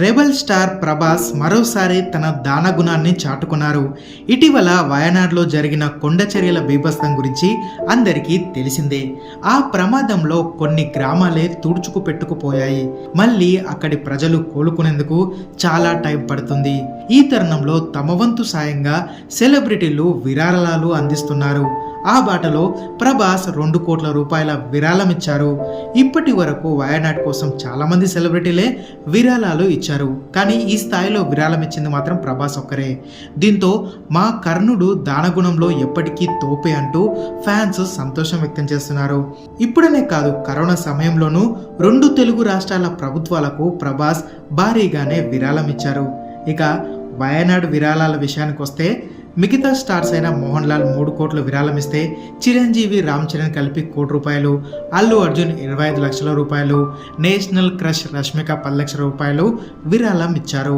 Rebel star Prabhas మరోసారి తన దానగుణాన్ని చాటుకున్నారు. ఇటీవల వయనాడులో జరిగిన కొండచర్యల బీభత్సం గురించి అందరికీ తెలిసిందే. ఆ ప్రమాదంలో కొన్ని గ్రామాలే తుడుచుకు పెట్టుకుపోయాయి. మళ్ళీ అక్కడి ప్రజలు కోలుకునేందుకు చాలా టైం పడుతుంది. ఈ తరుణంలో తమ వంతు సాయంగా సెలబ్రిటీలు విరాళాలు అందిస్తున్నారు. ఆ బాటలో ప్రభాస్ 2 కోట్ల రూపాయల విరాళం ఇచ్చారు. ఇప్పటి వరకు వయనాడ్ కోసం చాలా మంది సెలబ్రిటీలే విరాళాలు ఇచ్చారు. కానీ ఈ స్థాయిలో విరాళం ఇచ్చింది మాత్రం ప్రభాస్ ఒక్కరే. దీంతో మా కర్ణుడు దానగుణంలో ఎప్పటికీ తోపే అంటూ ఫ్యాన్స్ సంతోషం వ్యక్తం చేస్తున్నారు. ఇప్పుడనే కాదు, కరోనా సమయంలోనూ 2 తెలుగు రాష్ట్రాల ప్రభుత్వాలకు ప్రభాస్ భారీగానే విరాళం ఇచ్చారు. ఇక వయనాడ్ విరాళాల విషయానికి వస్తే మిగతా స్టార్స్ అయిన మోహన్ లాల్ 3 కోట్ల విరాళం ఇస్తే, చిరంజీవి, రామ్ చరణ్ కలిపి 1 కోటి రూపాయలు, అల్లు అర్జున్ 25 లక్షల రూపాయలు, నేషనల్ క్రష్ రష్మిక 10 లక్షల రూపాయలు విరాళం ఇచ్చారు.